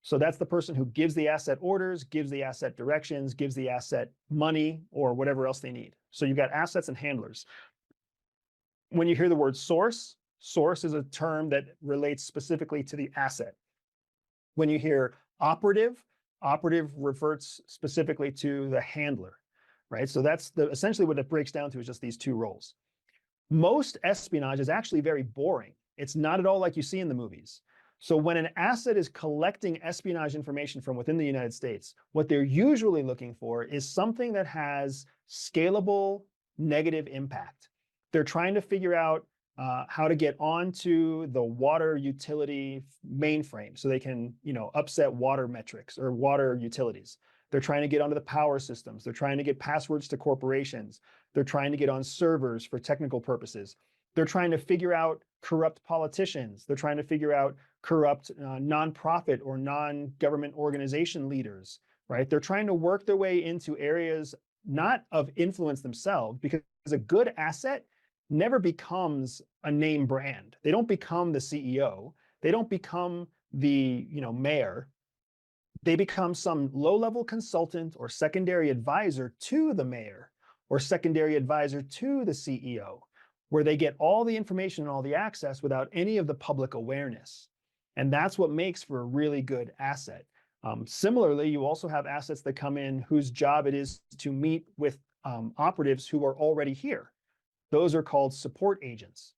So that's the person who gives the asset orders, gives the asset directions, gives the asset money, or whatever else they need. So you've got assets and handlers. When you hear the word source, source is a term that relates specifically to the asset. When you hear operative, operative reverts specifically to the handler, right? So that's essentially what it breaks down to, is just these two roles. Most espionage is actually very boring. It's not at all like you see in the movies. So when an asset is collecting espionage information from within the United States, what they're usually looking for is something that has scalable negative impact. They're trying to figure out how to get onto the water utility mainframe so they can, upset water metrics or water utilities. They're trying to get onto the power systems. They're trying to get passwords to corporations. They're trying to get on servers for technical purposes. They're trying to figure out corrupt politicians. They're trying to figure out corrupt nonprofit or non-government organization leaders, right? They're trying to work their way into areas not of influence themselves, because a good asset never becomes a name brand. They don't become the CEO. They don't become the mayor. They become some low-level consultant or secondary advisor to the mayor or secondary advisor to the CEO, where they get all the information and all the access without any of the public awareness. And that's what makes for a really good asset. Similarly, you also have assets that come in whose job it is to meet with operatives who are already here. Those are called support agents.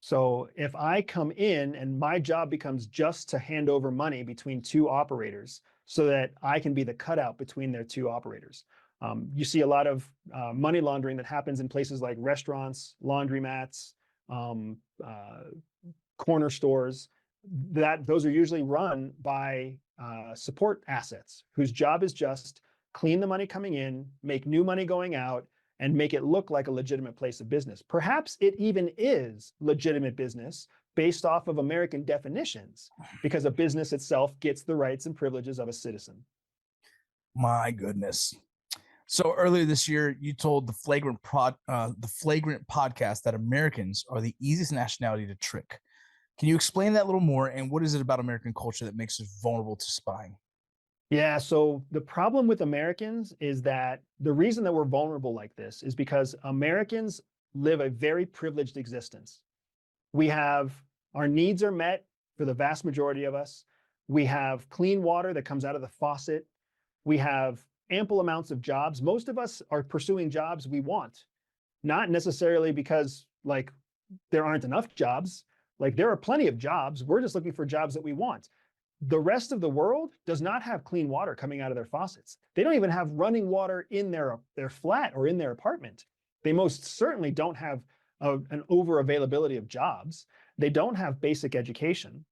So if I come in and my job becomes just to hand over money between two operators so that I can be the cutout between their two operators. You see a lot of money laundering that happens in places like restaurants, laundromats, corner stores. Those are usually run by support assets whose job is just clean the money coming in, make new money going out, and make it look like a legitimate place of business. Perhaps it even is legitimate business based off of American definitions, because a business itself gets the rights and privileges of a citizen. My goodness. So earlier this year, you told the Flagrant podcast that Americans are the easiest nationality to trick. Can you explain that a little more? And what is it about American culture that makes us vulnerable to spying? Yeah, so the problem with Americans is that the reason that we're vulnerable like this is because Americans live a very privileged existence. Our needs are met for the vast majority of us. We have clean water that comes out of the faucet. We have ample amounts of jobs. Most of us are pursuing jobs we want, not necessarily because there aren't enough jobs. There are plenty of jobs. We're just looking for jobs that we want. The rest of the world does not have clean water coming out of their faucets. They don't even have running water in their flat or in their apartment. They most certainly don't have an over availability of jobs. They don't have basic education,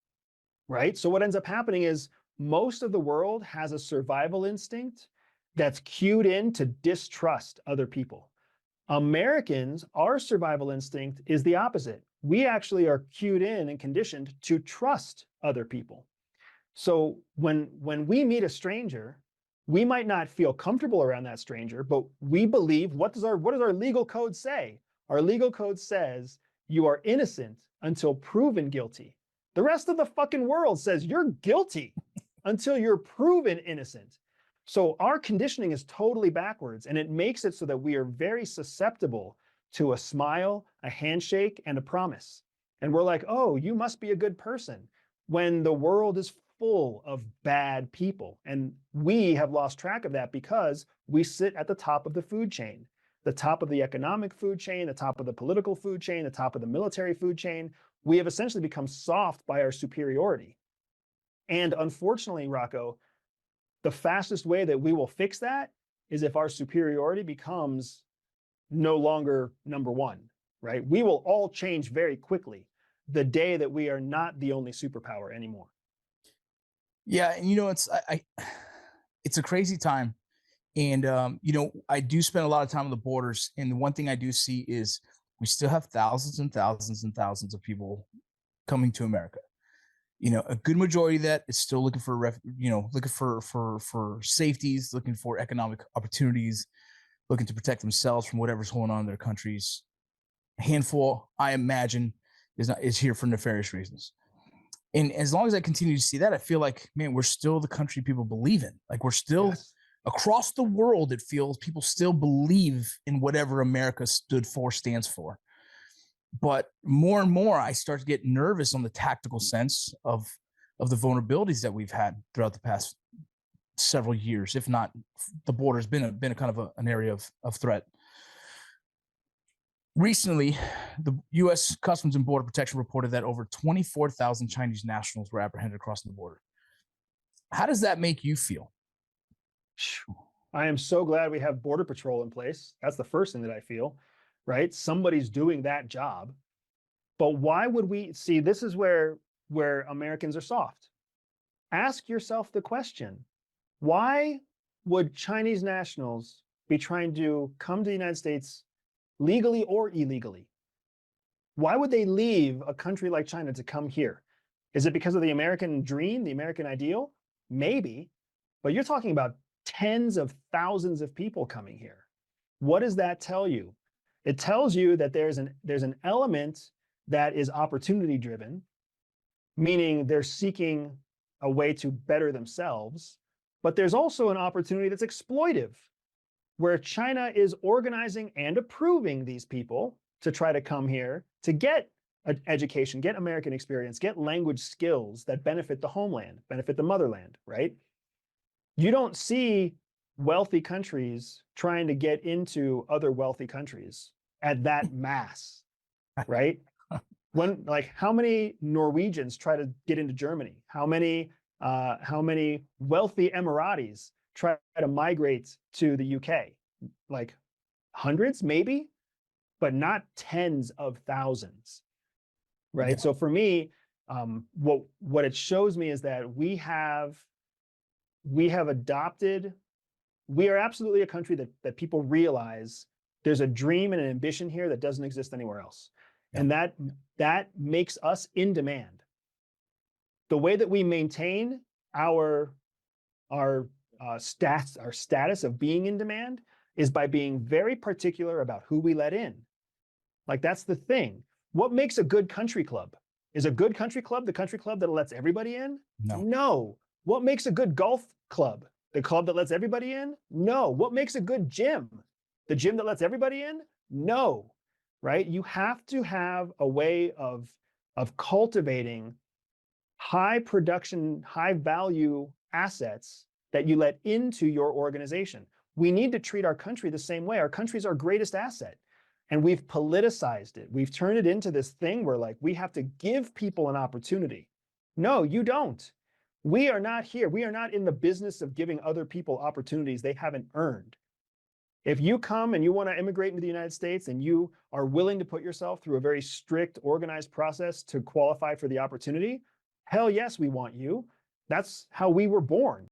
right? So what ends up happening is most of the world has a survival instinct that's cued in to distrust other people. Americans, our survival instinct is the opposite. We actually are cued in and conditioned to trust other people. So when we meet a stranger, we might not feel comfortable around that stranger, but we believe, what does our legal code say? Our legal code says you are innocent until proven guilty. The rest of the fucking world says you're guilty until you're proven innocent. So our conditioning is totally backwards, and it makes it so that we are very susceptible to a smile, a handshake, and a promise. And we're like, oh, you must be a good person, when the world is full of bad people. And we have lost track of that because we sit at the top of the food chain, the top of the economic food chain, the top of the political food chain, the top of the military food chain. We have essentially become soft by our superiority. And unfortunately, Rocco, the fastest way that we will fix that is if our superiority becomes no longer number one, right? We will all change very quickly the day that we are not the only superpower anymore. Yeah, and it's a crazy time, and I do spend a lot of time on the borders, and the one thing I do see is we still have thousands and thousands and thousands of people coming to America. A good majority of that is still looking for looking for safeties, looking for economic opportunities, looking to protect themselves from whatever's going on in their countries. A handful, I imagine, is here for nefarious reasons. And as long as I continue to see that, I feel like, man, we're still the country people believe in. Like we're still Yes. across the world, it feels people still believe in whatever America stood for, stands for. But more and more, I start to get nervous on the tactical sense of the vulnerabilities that we've had throughout the past several years, if not the border's been a kind of an area of threat. Recently, the U.S. Customs and Border Protection reported that over 24,000 Chinese nationals were apprehended across the border. How does that make you feel? I am so glad we have Border Patrol in place. That's the first thing that I feel, right? Somebody's doing that job. But why would we see this is where Americans are soft. Ask yourself the question, why would Chinese nationals be trying to come to the United States legally or illegally? Why would they leave a country like China to come here? Is it because of the American dream, the American ideal? Maybe, but you're talking about tens of thousands of people coming here. What does that tell you? It tells you that there's an element that is opportunity driven, meaning they're seeking a way to better themselves, but there's also an opportunity that's exploitive, where China is organizing and approving these people to try to come here to get an education, get American experience, get language skills that benefit the homeland, benefit the motherland, right? You don't see wealthy countries trying to get into other wealthy countries at that mass, right? When, like, how many Norwegians try to get into Germany? How many wealthy Emiratis try to migrate to the UK? Like hundreds, maybe, but not tens of thousands, right? Yeah. So for me, what it shows me is that we have adopted. We are absolutely a country that people realize there's a dream and an ambition here that doesn't exist anywhere else, Yeah. and that makes us in demand. The way that we maintain our status of being in demand is by being very particular about who we let in. Like, that's the thing. What makes a good country club? Is a good country club the country club that lets everybody in? No. No. What makes a good golf club? The club that lets everybody in? No. What makes a good gym? The gym that lets everybody in? No. Right? You have to have a way of cultivating high production, high value assets that you let into your organization. We need to treat our country the same way. Our country's our greatest asset. And we've politicized it. We've turned it into this thing where, like, we have to give people an opportunity. No, you don't. We are not here. We are not in the business of giving other people opportunities they haven't earned. If you come and you want to immigrate into the United States and you are willing to put yourself through a very strict, organized process to qualify for the opportunity, hell yes, we want you. That's how we were born.